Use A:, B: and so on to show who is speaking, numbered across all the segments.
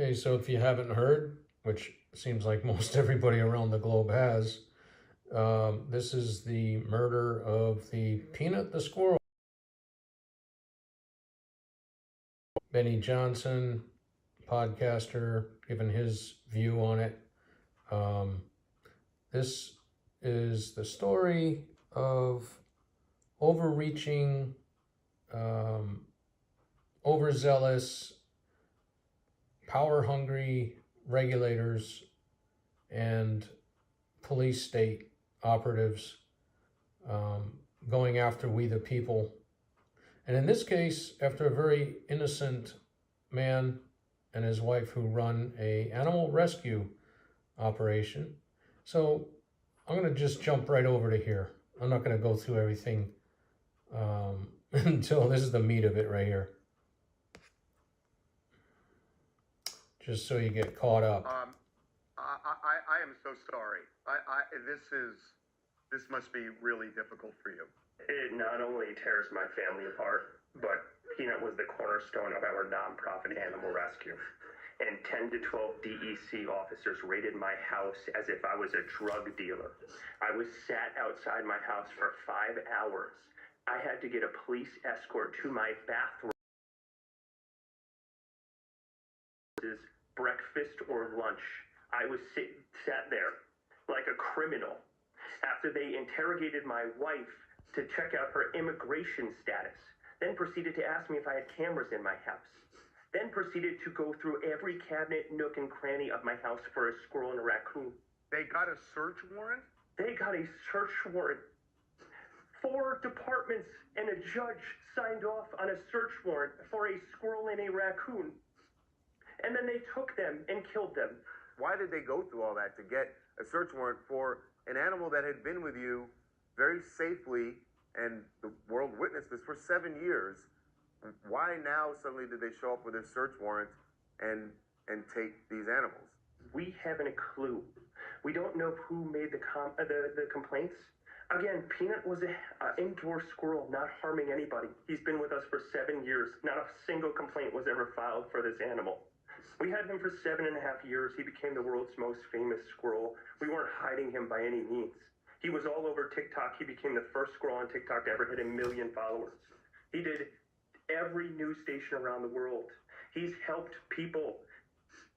A: Okay, so if you haven't heard, which seems like most everybody around the globe has, this is the murder of the Peanut the squirrel. Benny Johnson, podcaster, giving his view on it. This is the story of overreaching, overzealous, power-hungry regulators and police state operatives going after we the people. And in this case, after a very innocent man and his wife who run a animal rescue operation. So I'm going to just jump right over to here. I'm not going to go through everything until this is the meat of it right here. Just so you get caught up.
B: I am so sorry. This must be really difficult for you.
C: It not only tears my family apart, but Peanut was the cornerstone of our nonprofit animal rescue. And 10 to 12 DEC officers raided my house as if I was a drug dealer. I was sat outside my house for 5 hours. I had to get a police escort to my bathroom. Breakfast or lunch. I was sat there like a criminal after they interrogated my wife to check out her immigration status, then proceeded to ask me if I had cameras in my house, then proceeded to go through every cabinet, nook, and cranny of my house for a squirrel and a raccoon.
B: They got a search warrant?
C: They got a search warrant. 4 departments and a judge signed off on a search warrant for a squirrel and a raccoon. And then they took them and killed them.
B: Why did they go through all that to get a search warrant for an animal that had been with you very safely, and the world witnessed this for 7 years? Why now suddenly did they show up with a search warrant and take these animals?
C: We haven't a clue. We don't know who made the complaints. Again, Peanut was an indoor squirrel, not harming anybody. He's been with us for 7 years. Not a single complaint was ever filed for this animal. We had him for 7.5 years. He became the world's most famous squirrel. We weren't hiding him by any means. He was all over TikTok. He became the first squirrel on TikTok to ever hit 1 million followers. He did every news station around the world. He's helped people.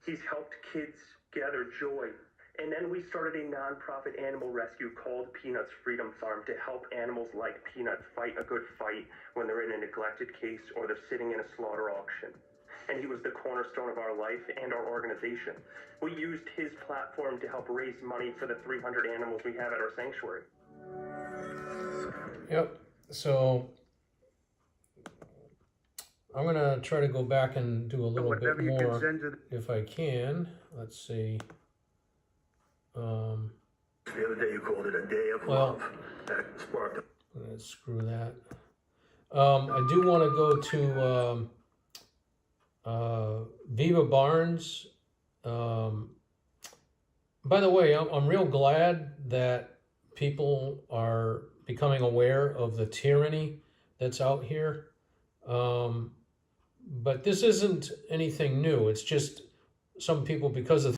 C: He's helped kids gather joy. And then we started a nonprofit animal rescue called Peanut's Freedom Farm to help animals like Peanut fight a good fight when they're in a neglected case or they're sitting in a slaughter auction. And he was the cornerstone of our life and our organization. We used his platform to help raise money for the 300 animals we have at our sanctuary.
A: Yep. So I'm going to try to go back and do a little bit more if I can. Let's see.
D: The other day you called it a day of love. That sparked.
A: Let's screw that. I do want to go to Viva Barnes. By the way, I'm real glad that people are becoming aware of the tyranny that's out here. But this isn't anything new. It's just some people, because of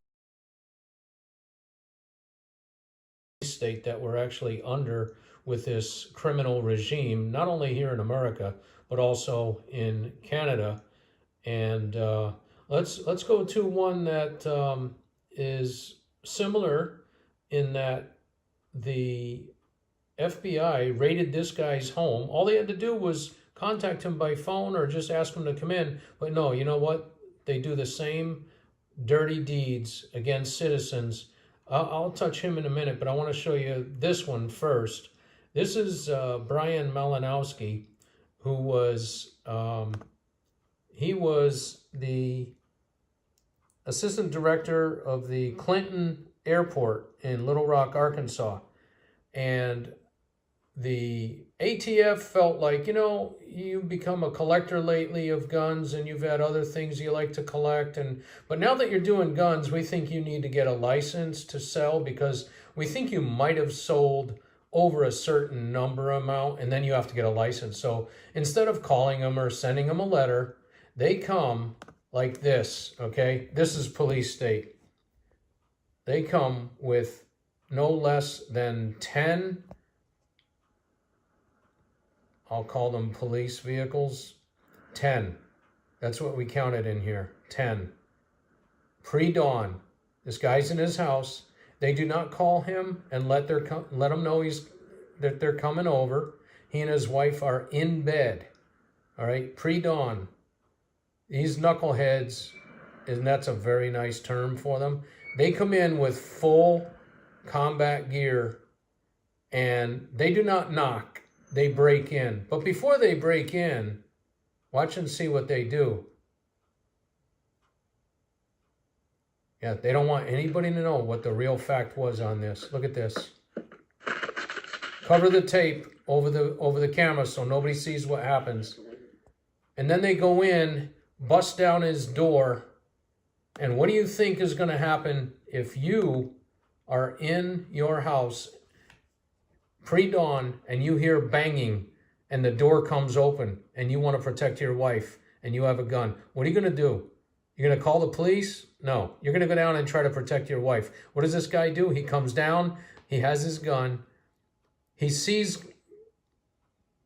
A: the state that we're actually under with this criminal regime, not only here in America, but also in Canada. And let's go to one that is similar in that the FBI raided this guy's home. All they had to do was contact him by phone or just ask him to come in. But no, you know what? They do the same dirty deeds against citizens. I'll touch him in a minute, but I want to show you this one first. This is Brian Malinowski, who was... he was the assistant director of the Clinton Airport in Little Rock, Arkansas. And the ATF felt like, you know, you've become a collector lately of guns and you've had other things you like to collect. But now that you're doing guns, we think you need to get a license to sell because we think you might have sold over a certain number amount and then you have to get a license. So instead of calling them or sending them a letter, they come like this, okay? This is police state. They come with no less than 10, I'll call them police vehicles, 10. That's what we counted in here, 10. Pre-dawn, this guy's in his house. They do not call him and let him know that they're coming over. He and his wife are in bed, all right, pre-dawn. These knuckleheads, and that's a very nice term for them, they come in with full combat gear, and they do not knock, they break in. But before they break in, watch and see what they do. Yeah, they don't want anybody to know what the real fact was on this. Look at this. Cover the tape over the camera so nobody sees what happens. And then they go in, bust down his door, and what do you think is going to happen if you are in your house pre-dawn and you hear banging and the door comes open and you want to protect your wife and you have a gun? What are you going to do? You're going to call the police? No. You're going to go down and try to protect your wife. What does this guy do? He comes down, he has his gun, he sees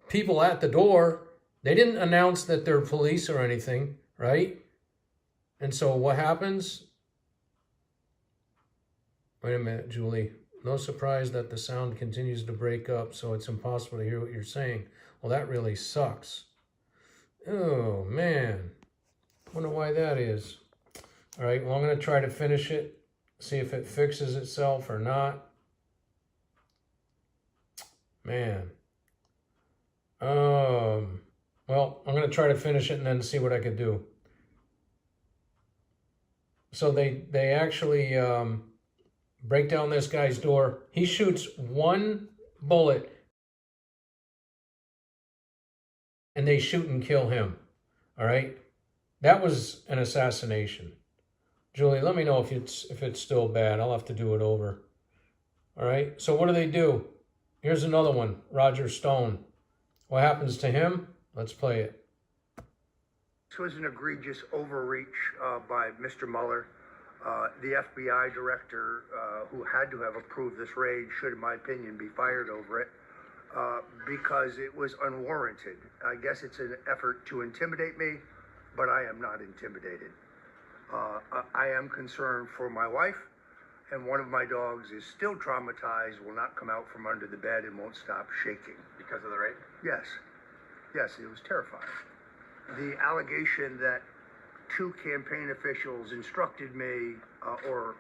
A: people at the door. They didn't announce that they're police or anything, right? And so what happens? Wait a minute, Julie. No surprise that the sound continues to break up, so it's impossible to hear what you're saying. Well, that really sucks. Oh, man. Wonder why that is. All right, well, I'm going to try to finish it, see if it fixes itself or not. Man. Well, I'm going to try to finish it and then see what I could do. So they actually break down this guy's door. He shoots one bullet and they shoot and kill him. All right? That was an assassination. Julie, let me know if it's still bad. I'll have to do it over. All right? So what do? Here's another one, Roger Stone. What happens to him? Let's play it.
E: This was an egregious overreach by Mr. Mueller. The FBI director who had to have approved this raid should, in my opinion, be fired over it because it was unwarranted. I guess it's an effort to intimidate me, but I am not intimidated. I am concerned for my wife, and one of my dogs is still traumatized, will not come out from under the bed and won't stop shaking.
B: Because of the raid?
E: Yes. Yes, it was terrifying. The allegation that two campaign officials instructed me or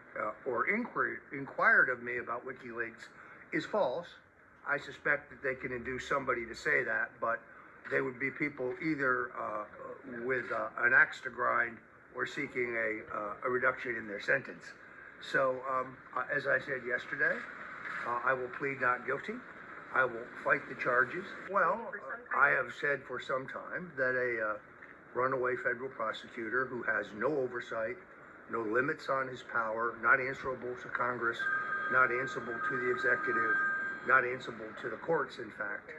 E: inquired of me about WikiLeaks is false. I suspect that they can induce somebody to say that, but they would be people either with an axe to grind or seeking a reduction in their sentence. So, as I said yesterday, I will plead not guilty. I will fight the charges. Well, I have said for some time that a runaway federal prosecutor who has no oversight, no limits on his power, not answerable to Congress, not answerable to the executive, not answerable to the courts, in fact,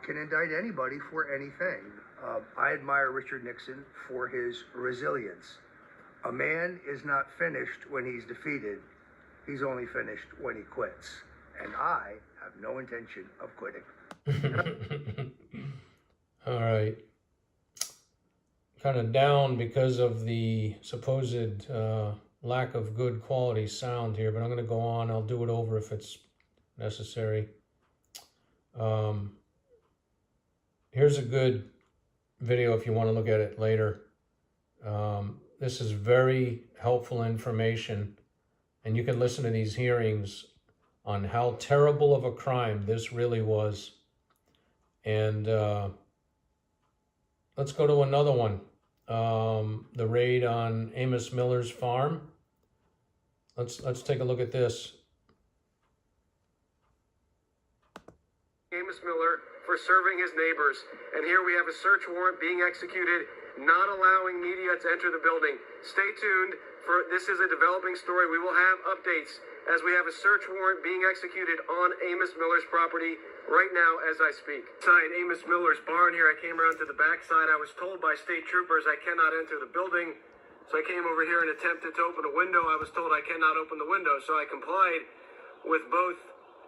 E: can indict anybody for anything. I admire Richard Nixon for his resilience. A man is not finished when he's defeated. He's only finished when he quits. And I have no intention of quitting.
A: All right. Kind of down because of the supposed lack of good quality sound here, but I'm going to go on. I'll do it over if it's necessary. Here's a good video if you want to look at it later. This is very helpful information, and you can listen to these hearings on how terrible of a crime this really was. And let's go to another one. The raid on Amos Miller's farm. Let's take a look at this.
F: Amos Miller for serving his neighbors. And here we have a search warrant being executed, not allowing media to enter the building. Stay tuned, for this is a developing story. We will have updates as we have a search warrant being executed on Amos Miller's property right now as I speak. Inside Amos Miller's barn here, I came around to the backside. I was told by state troopers I cannot enter the building, so I came over here and attempted to open a window. I was told I cannot open the window, so I complied with both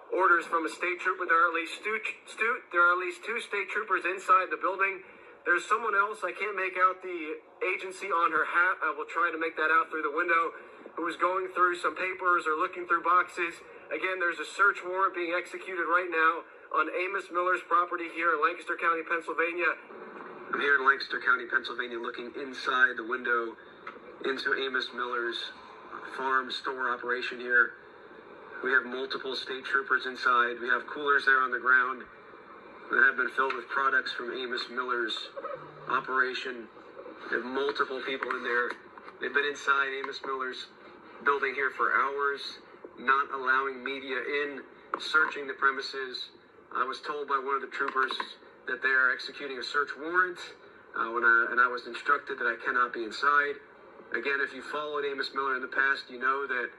F: orders from a state trooper. There are at least two state troopers inside the building. There's someone else, I can't make out the agency on her hat. I will try to make that out through the window, who is going through some papers or looking through boxes. Again, there's a search warrant being executed right now on Amos Miller's property here in Lancaster County, Pennsylvania. I'm here in Lancaster County, Pennsylvania, looking inside the window into Amos Miller's farm store operation here. We have multiple state troopers inside. We have coolers there on the ground that have been filled with products from Amos Miller's operation. We have multiple people in there. They've been inside Amos Miller's building here for hours, not allowing media in, searching the premises. I was told by one of the troopers that they are executing a search warrant, and I was instructed that I cannot be inside. Again, if you followed Amos Miller in the past, you know that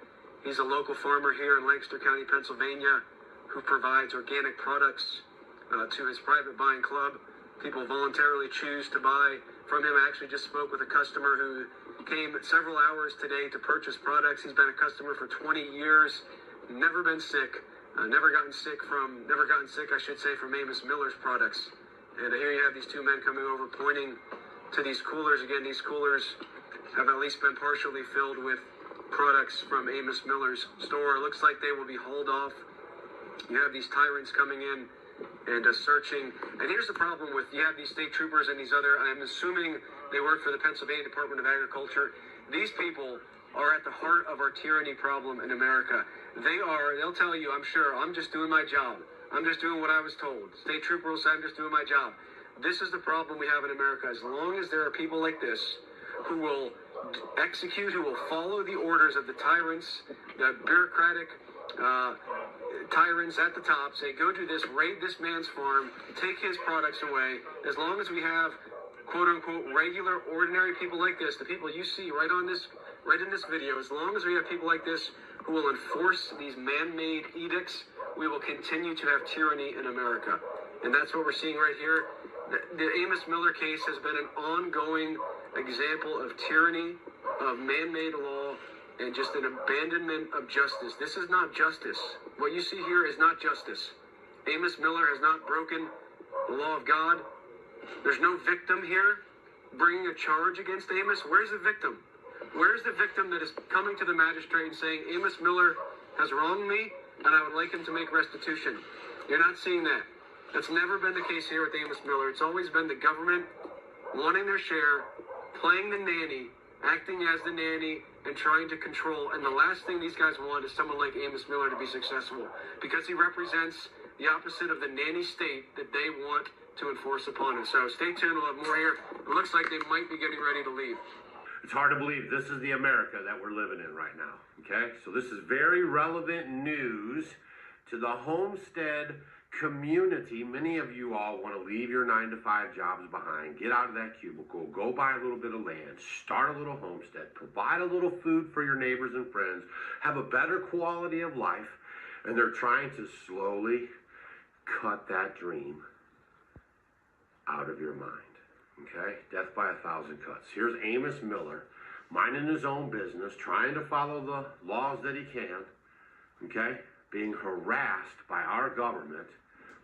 F: he's a local farmer here in Lancaster County, Pennsylvania, who provides organic products to his private buying club. People voluntarily choose to buy from him. I actually just spoke with a customer who came several hours today to purchase products. He's been a customer for 20 years, never been sick, never gotten sick, I should say, from Amos Miller's products. And here you have these two men coming over, pointing to these coolers. Again, these coolers have at least been partially filled with products from Amos Miller's store. It looks like they will be hauled off. You have these tyrants coming in and searching. And here's the problem with, you have these state troopers and these other, I'm assuming they work for the Pennsylvania Department of Agriculture. These people are at the heart of our tyranny problem in America. They'll tell you, I'm sure, I'm just doing my job. I'm just doing what I was told. State trooper will say, I'm just doing my job. This is the problem we have in America. As long as there are people like this who will execute, who will follow the orders of the tyrants, the bureaucratic tyrants at the top, say, go do this, raid this man's farm, take his products away. As long as we have, quote unquote, regular, ordinary people like this, the people you see right in this video, as long as we have people like this who will enforce these man-made edicts, we will continue to have tyranny in America. And that's what we're seeing right here. The Amos Miller case has been an ongoing example of tyranny, of man-made law, and just an abandonment of justice. This is not justice. What you see here is not justice. Amos Miller has not broken the law of God. There's no victim here bringing a charge against Amos. Where's the victim? Where's the victim that is coming to the magistrate and saying, Amos Miller has wronged me and I would like him to make restitution? You're not seeing that. That's never been the case here with Amos Miller. It's always been the government wanting their share, playing the nanny, acting as the nanny, and trying to control. And the last thing these guys want is someone like Amos Miller to be successful, because he represents the opposite of the nanny state that they want to enforce upon us. So stay tuned, we'll have more here. It looks like they might be getting ready to leave.
G: It's hard to believe this is the America that we're living in right now, okay? So this is very relevant news to the homestead community. Many of you all want to leave your 9-to-5 jobs behind, get out of that cubicle, go buy a little bit of land, start a little homestead, provide a little food for your neighbors and friends, have a better quality of life, and they're trying to slowly cut that dream out of your mind, okay? Death by 1,000 cuts. Here's Amos Miller, minding his own business, trying to follow the laws that he can, okay? Being harassed by our government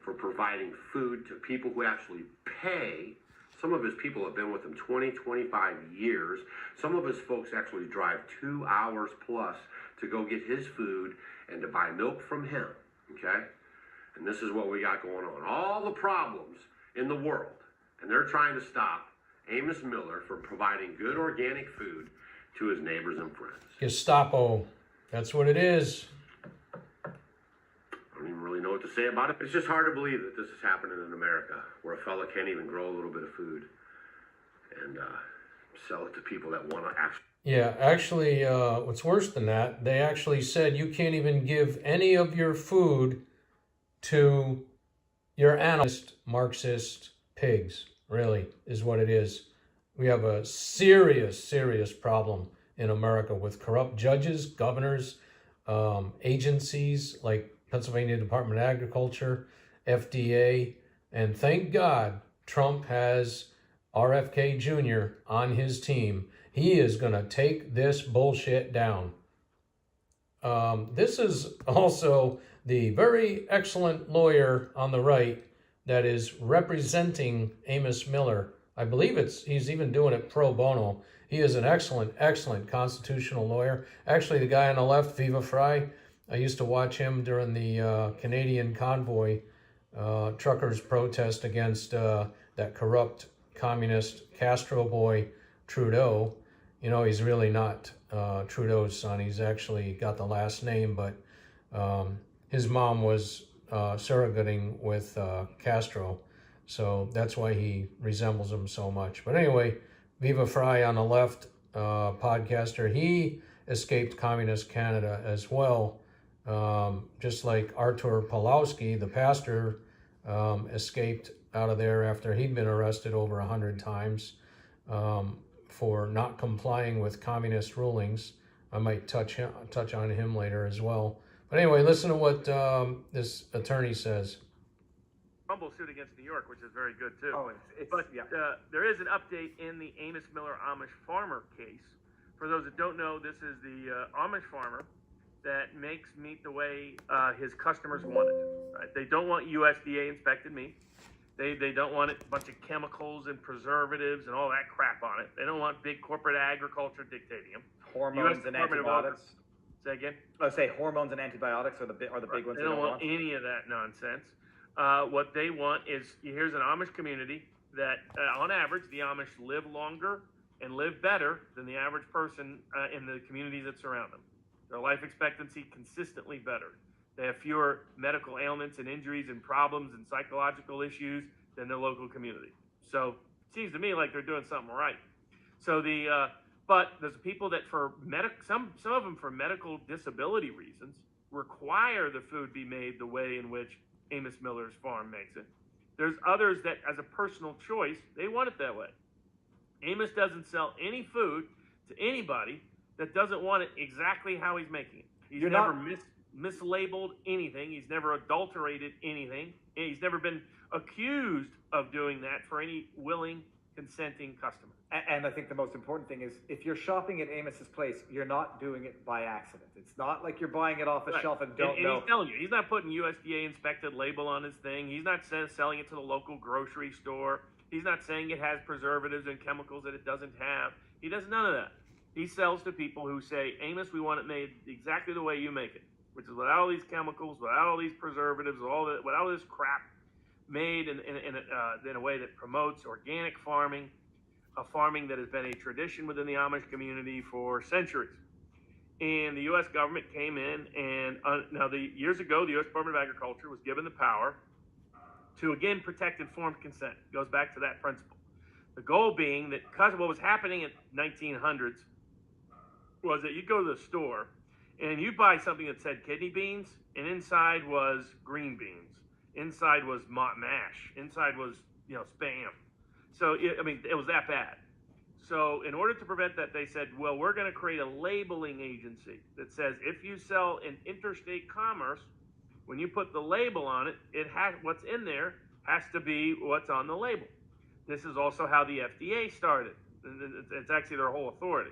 G: for providing food to people who actually pay. Some of his people have been with him 20, 25 years. Some of his folks actually drive 2 hours plus to go get his food and to buy milk from him, okay? And this is what we got going on. All the problems in the world, and they're trying to stop Amos Miller from providing good organic food to his neighbors and friends.
A: Gestapo, that's what it is.
G: I don't even really know what to say about it. It's just hard to believe that this is happening in America, where a fella can't even grow a little bit of food and sell it to people that want to actually.
A: Yeah, actually, what's worse than that, they actually said you can't even give any of your food to your animalist, Marxist pigs, really, is what it is. We have a serious, serious problem in America with corrupt judges, governors, agencies like Pennsylvania Department of Agriculture, FDA, and thank God Trump has RFK Jr. on his team. He is going to take this bullshit down. This is also the very excellent lawyer on the right that is representing Amos Miller. I believe he's even doing it pro bono. He is an excellent constitutional lawyer. Actually, the guy on the left, Viva Fry, I used to watch him during the Canadian convoy truckers' protest against that corrupt communist Castro boy Trudeau. You know, he's really not Trudeau's son. He's actually got the last name, but his mom was surrogating with Castro. So that's why he resembles him so much. But anyway, Viva Fry on the left, podcaster, he escaped communist Canada as well. Just like Artur Pawlowski, the pastor, escaped out of there after he'd been arrested over 100 times for not complying with communist rulings. I might touch on him later as well. But anyway, listen to what this attorney says.
H: Rumble suit against New York, which is very good too.
I: Oh,
H: There is an update in the Amos Miller Amish farmer case. For those that don't know, this is the Amish farmer that makes meat the way his customers want it. Right? They don't want USDA inspected meat. They don't want a bunch of chemicals and preservatives and all that crap on it. They don't want big corporate agriculture dictating them.
I: Hormones and antibiotics.
H: Say again?
I: I say hormones and antibiotics are the big ones.
H: They don't want any of that nonsense. What they want is, here's an Amish community that, on average, the Amish live longer and live better than the average person in the communities that surround them. Their life expectancy consistently better. They have fewer medical ailments and injuries and problems and psychological issues than their local community. So it seems to me like they're doing something right. So but there's people that some of them for medical disability reasons require the food be made the way in which Amos Miller's farm makes it. There's others that, as a personal choice, they want it that way. Amos doesn't sell any food to anybody that doesn't want it exactly how he's making it. He's never mislabeled anything. He's never adulterated anything. He's never been accused of doing that for any willing, consenting customer.
I: And I think the most important thing is, if you're shopping at Amos's place, you're not doing it by accident. It's not like you're buying it off a shelf and don't know.
H: He's telling you, he's not putting USDA inspected label on his thing. He's not selling it to the local grocery store. He's not saying it has preservatives and chemicals that it doesn't have. He does none of that. He sells to people who say, Amos, we want it made exactly the way you make it, which is without all these chemicals, without all these preservatives, without all this crap, made in a way that promotes organic farming, a farming that has been a tradition within the Amish community for centuries. And the U.S. government came in, and years ago, the U.S. Department of Agriculture was given the power to, again, protect informed consent. It goes back to that principle. The goal being that, because of what was happening in 1900s, was that you go to the store and you buy something that said kidney beans, and inside was green beans. Inside was mash. Inside was, Spam. So, it was that bad. So in order to prevent that, they said, well, we're going to create a labeling agency that says if you sell in interstate commerce, when you put the label on it, what's in there has to be what's on the label. This is also how the FDA started. It's actually their whole authority.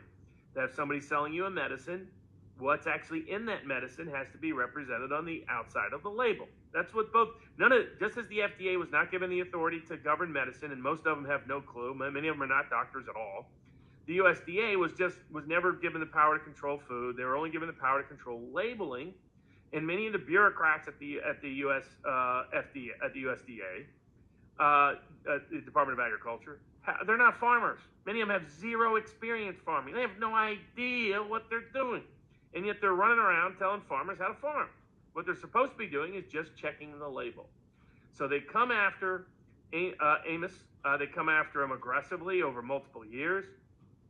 H: That if somebody's selling you a medicine, what's actually in that medicine has to be represented on the outside of the label. That's what just as the FDA was not given the authority to govern medicine, and most of them have no clue, many of them are not doctors at all, the USDA was never given the power to control food. They were only given the power to control labeling, and many of the bureaucrats at the USDA, the Department of Agriculture, they're not farmers. Many of them have zero experience farming. They have no idea what they're doing. And yet they're running around telling farmers how to farm. What they're supposed to be doing is just checking the label. So they come after Amos. They come after him aggressively over multiple years.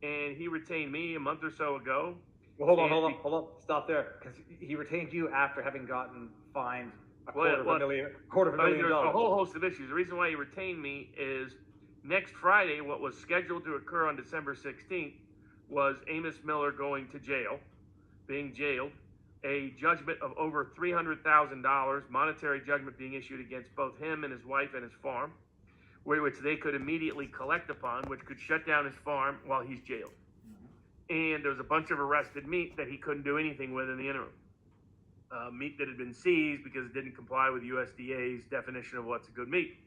H: And he retained me a month or so ago.
I: Well, hold on. Stop there. Because he retained you after having gotten fined quarter of a million dollars.
H: There's a whole host of issues. The reason why he retained me is next Friday, what was scheduled to occur on December 16th, was Amos Miller going to jail, being jailed, a judgment of over $300,000, monetary judgment being issued against both him and his wife and his farm, which they could immediately collect upon, which could shut down his farm while he's jailed. And there was a bunch of arrested meat that he couldn't do anything with in the interim. Meat that had been seized because it didn't comply with USDA's definition of what's a good meat.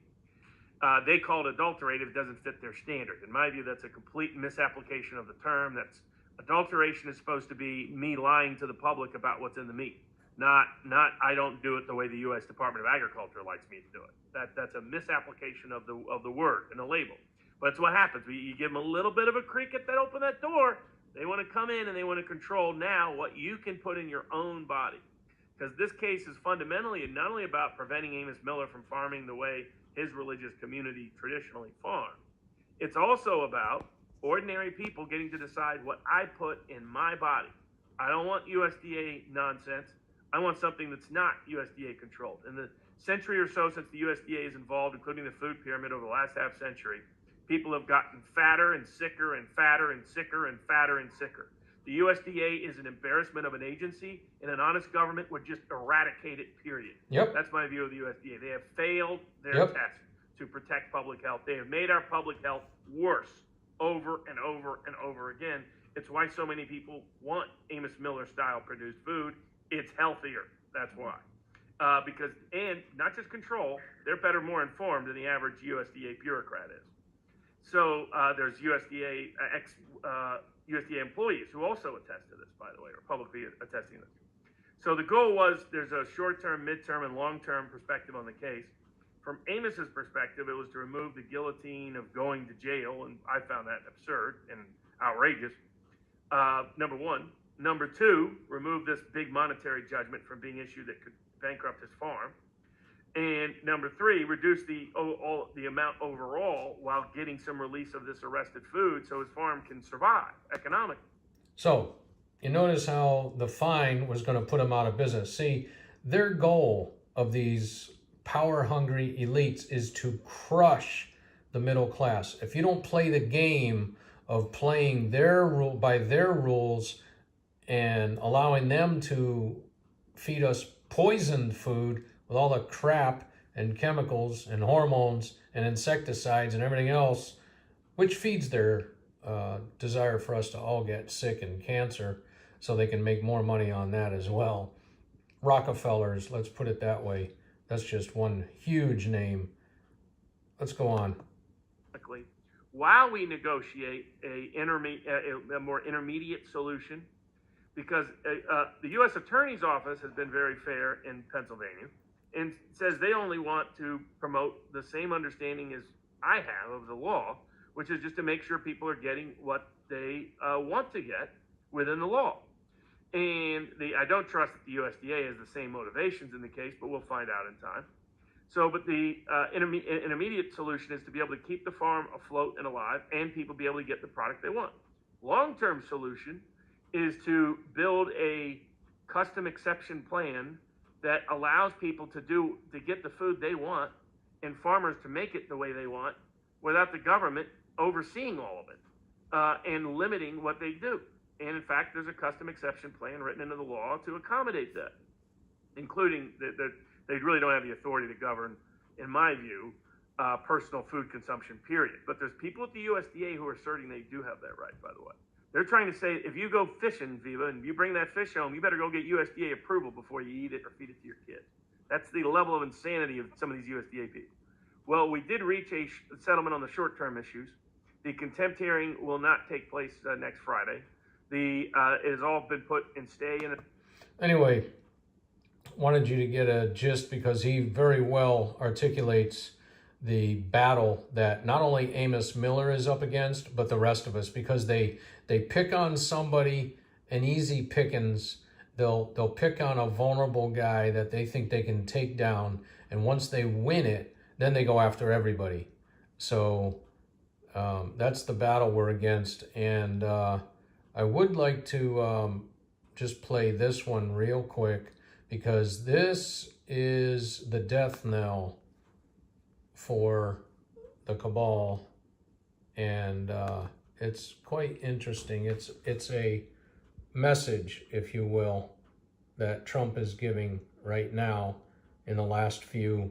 H: They call it adulterated if it doesn't fit their standard. In my view, that's a complete misapplication of the term. That's adulteration is supposed to be me lying to the public about what's in the meat, not I don't do it the way the U.S. Department of Agriculture likes me to do it. That's a misapplication of the word and the label. But it's what happens. You give them a little bit of a creak at that open that door. They want to come in and they want to control now what you can put in your own body. Because this case is fundamentally not only about preventing Amos Miller from farming the way his religious community traditionally farmed, it's also about ordinary people getting to decide what I put in my body. I don't want USDA nonsense. I want something that's not USDA controlled. In the century or so since the USDA is involved, including the food pyramid over the last half century, people have gotten fatter and sicker and fatter and sicker and fatter and sicker. The USDA is an embarrassment of an agency, and an honest government would just eradicate it, period.
A: Yep.
H: That's my view of the USDA. They have failed their test to protect public health. They have made our public health worse over and over and over again. It's why so many people want Amos Miller style produced food. It's healthier. That's why. Because, and not just control, they're better, more informed than the average USDA bureaucrat is. So there's USDA USDA employees who also attest to this, by the way, or publicly attesting to this. So the goal was there's a short-term, mid-term, and long-term perspective on the case. From Amos's perspective, it was to remove the guillotine of going to jail, and I found that absurd and outrageous, number one. Number two, remove this big monetary judgment from being issued that could bankrupt his farm. And number three, reduce the amount overall while getting some release of this arrested food so his farm can survive economically.
A: So you notice how the fine was going to put him out of business. See, their goal of these power-hungry elites is to crush the middle class. If you don't play the game of playing by their rules and allowing them to feed us poisoned food with all the crap and chemicals and hormones and insecticides and everything else, which feeds their desire for us to all get sick and cancer so they can make more money on that as well. Rockefellers, let's put it that way. That's just one huge name. Let's go on.
H: While we negotiate a more intermediate solution, because the U.S. Attorney's Office has been very fair in Pennsylvania and says they only want to promote the same understanding as I have of the law, which is just to make sure people are getting what they want to get within the law. And I don't trust that the USDA has the same motivations in the case, but we'll find out in time. So, but the intermediate solution is to be able to keep the farm afloat and alive and people be able to get the product they want. Long-term solution is to build a custom exception plan that allows people to get the food they want and farmers to make it the way they want without the government overseeing all of it and limiting what they do. And in fact, there's a custom exception plan written into the law to accommodate that, including that they really don't have the authority to govern, in my view, personal food consumption, period. But there's people at the USDA who are asserting they do have that right, by the way. They're trying to say, if you go fishing, Viva, and you bring that fish home, you better go get USDA approval before you eat it or feed it to your kids. That's the level of insanity of some of these USDA people. Well, we did reach a settlement on the short-term issues. The contempt hearing will not take place next Friday. It has all been put in stay.
A: Anyway, wanted you to get a gist because he very well articulates the battle that not only Amos Miller is up against, but the rest of us, because they pick on somebody, an easy pickings. They'll pick on a vulnerable guy that they think they can take down, and once they win it, then they go after everybody. So that's the battle we're against. And I would like to just play this one real quick, because this is the death knell for the cabal, and it's quite interesting. It's a message, if you will. that Trump is giving right now in the last few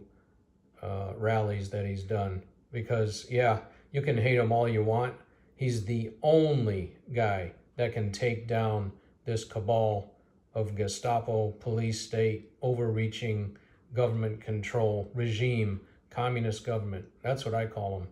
A: rallies that he's done. Because, yeah, you can hate him all you want. He's the only guy that can take down this cabal of Gestapo, police state, overreaching government control, regime, communist government. That's what I call him.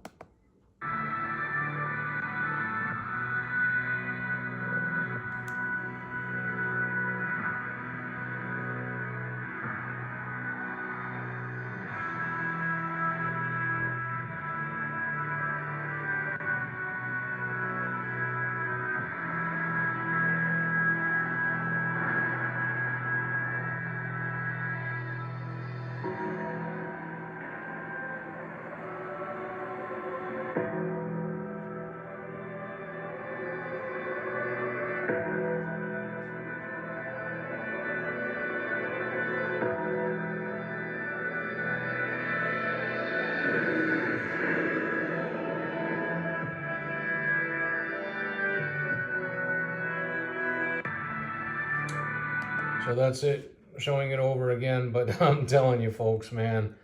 A: So that's it, showing it over again. But I'm telling you folks, man,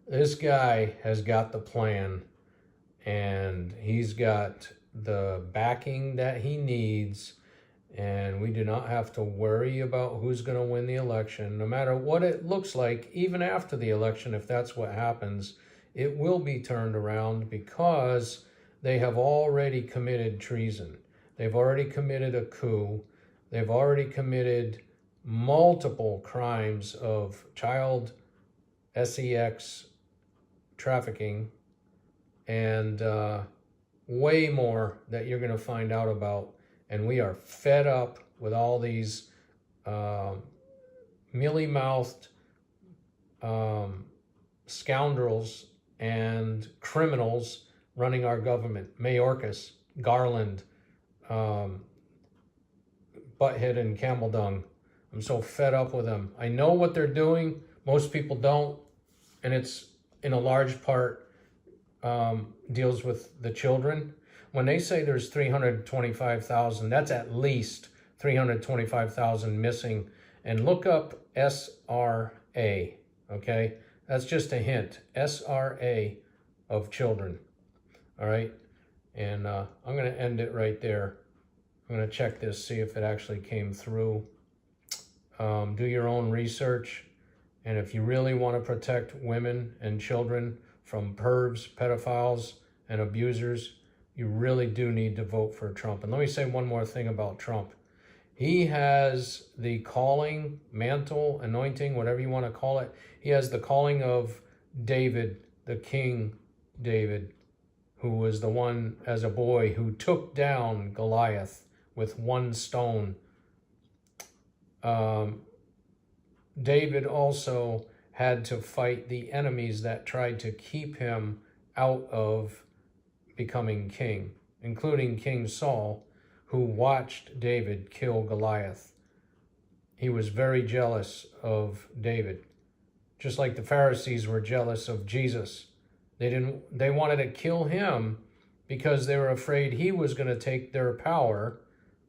A: this guy has got the plan, and he's got the backing that he needs, and we do not have to worry about who's going to win the election. No matter what it looks like, even after the election, if that's what happens, it will be turned around, because they have already committed treason. They've already committed a coup. They've already committed multiple crimes of child sex trafficking, and way more that you're going to find out about. And we are fed up with all these mealy-mouthed scoundrels and criminals running our government. Mayorkas, Garland, Butthead, and Camel Dung. I'm so fed up with them. I know what they're doing. Most people don't. And it's in a large part deals with the children. When they say there's 325,000, that's at least 325,000 missing. And look up SRA, okay? That's just a hint. SRA of children, all right? And I'm going to end it right there. I'm going to check this, see if it actually came through. Do your own research. And if you really want to protect women and children from pervs, pedophiles, and abusers, you really do need to vote for Trump. And let me say one more thing about Trump. He has the calling, mantle, anointing, whatever you want to call it. He has the calling of David, the King David, who was the one as a boy who took down Goliath with one stone. David also had to fight the enemies that tried to keep him out of becoming king, including King Saul, who watched David kill Goliath. He was very jealous of David, just like the Pharisees were jealous of Jesus. They wanted to kill him because they were afraid he was going to take their power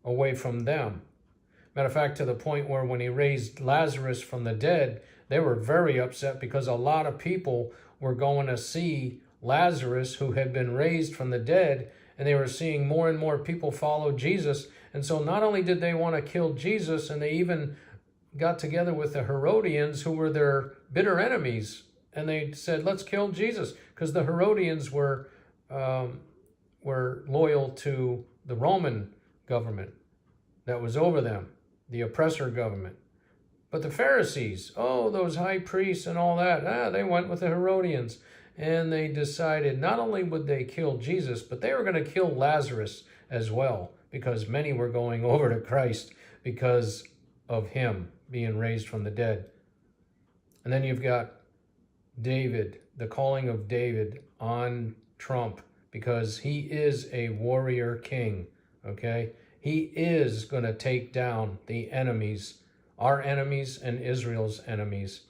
A: away from them. Matter of fact, to the point where when he raised Lazarus from the dead, they were very upset because a lot of people were going to see Lazarus, who had been raised from the dead, and they were seeing more and more people follow Jesus. And so not only did they want to kill Jesus, and they even got together with the Herodians, who were their bitter enemies, and they said, let's kill Jesus, because the Herodians were loyal to the Roman government that was over them, the oppressor government. But the Pharisees, those high priests and all that, they went with the Herodians. And they decided not only would they kill Jesus, but they were going to kill Lazarus as well, because many were going over to Christ because of him being raised from the dead. And then you've got David, the calling of David on Trump, because he is a warrior king, okay? He is going to take down the enemies, our enemies and Israel's enemies.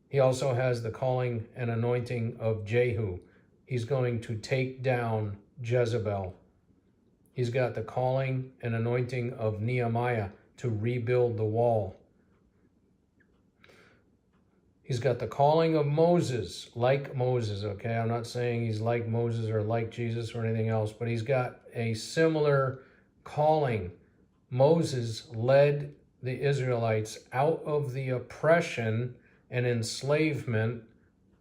A: He also has the calling and anointing of Jehu. He's going to take down Jezebel. He's got the calling and anointing of Nehemiah to rebuild the wall. He's got the calling of Moses, like Moses, okay? I'm not saying he's like Moses or like Jesus or anything else, but he's got a similar calling. Moses led the Israelites out of the oppression and enslavement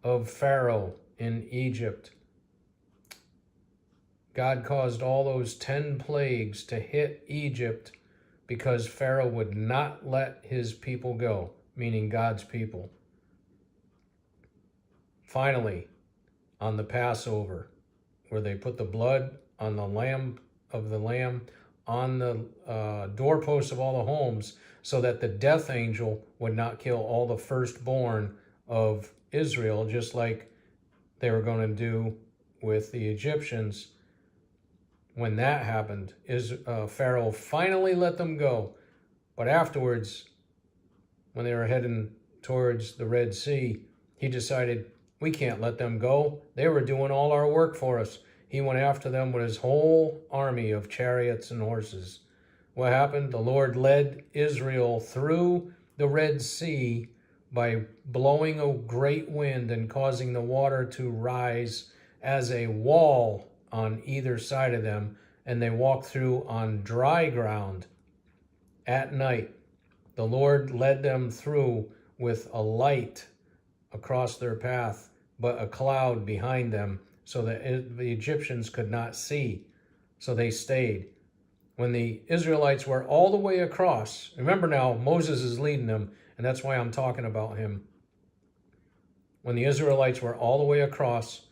A: of Pharaoh in Egypt. God caused all those 10 plagues to hit Egypt because Pharaoh would not let his people go, meaning God's people. Finally, on the Passover, where they put the blood on the lamb on the doorposts of all the homes, so that the death angel would not kill all the firstborn of Israel, just like they were going to do with the Egyptians. When that happened, Pharaoh finally let them go. But afterwards, when they were heading towards the Red Sea, he decided, we can't let them go. They were doing all our work for us. He went after them with his whole army of chariots and horses. What happened? The Lord led Israel through the Red Sea by blowing a great wind and causing the water to rise as a wall on either side of them, and they walked through on dry ground at night. The Lord led them through with a light across their path, but a cloud behind them, so that the Egyptians could not see. So they stayed. When the Israelites were all the way across, remember now, Moses is leading them, and that's why I'm talking about him. When the Israelites were all the way across,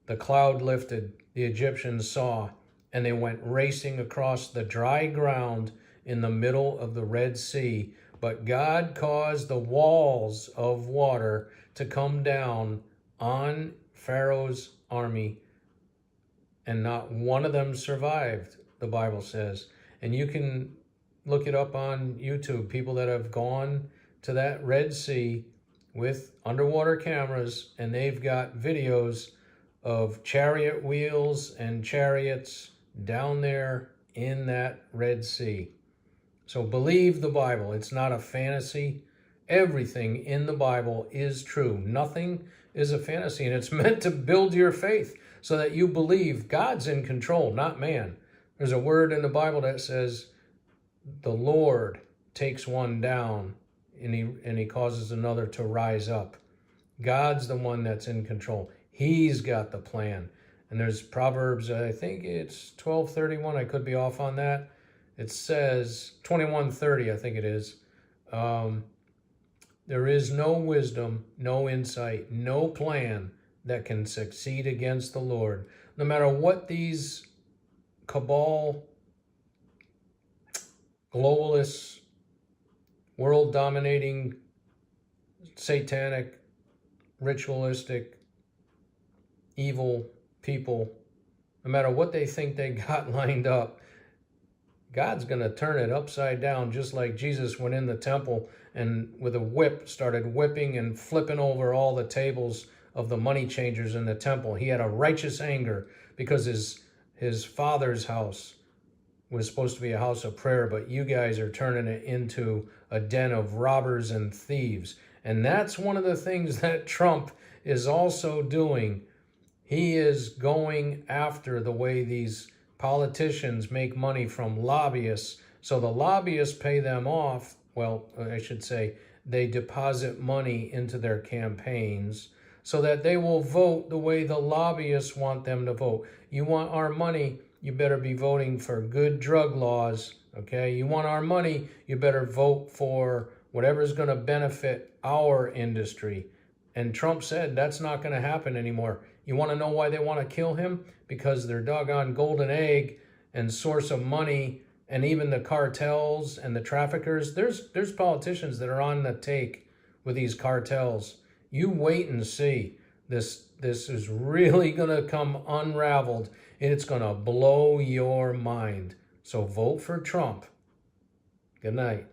A: the cloud lifted, the Egyptians saw, and they went racing across the dry ground in the middle of the Red Sea. But God caused the walls of water to come down on Pharaoh's army, and not one of them survived, the Bible says. And you can look it up on YouTube, people that have gone to that Red Sea with underwater cameras, and they've got videos of chariot wheels and chariots down there in that Red Sea. So believe the Bible. It's not a fantasy. Everything in the Bible is true. Nothing is a fantasy, and it's meant to build your faith so that you believe God's in control, not man. There's a word in the Bible that says the Lord takes one down and he causes another to rise up. God's the one that's in control. He's got the plan. And there's Proverbs, I think it's 12:31. I could be off on that. It says 21:30, I think it is. There is no wisdom, no insight, no plan that can succeed against the Lord. No matter what these cabal, globalists, world-dominating, satanic, ritualistic, evil people, no matter what they think they got lined up, God's going to turn it upside down, just like Jesus went in the temple and with a whip started whipping and flipping over all the tables of the money changers in the temple. He had a righteous anger because his father's house was supposed to be a house of prayer, but you guys are turning it into a den of robbers and thieves. And that's one of the things that Trump is also doing. He is going after the way these politicians make money from lobbyists. So the lobbyists pay them off. Well, I should say they deposit money into their campaigns so that they will vote the way the lobbyists want them to vote. You want our money, you better be voting for good drug laws, okay? You want our money, you better vote for whatever's going to benefit our industry. And Trump said that's not going to happen anymore. You want to know why they want to kill him? Because their doggone golden egg and source of money, and even the cartels and the traffickers, there's politicians that are on the take with these cartels. You wait and see. This is really going to come unraveled, and it's going to blow your mind. So vote for Trump. Good night.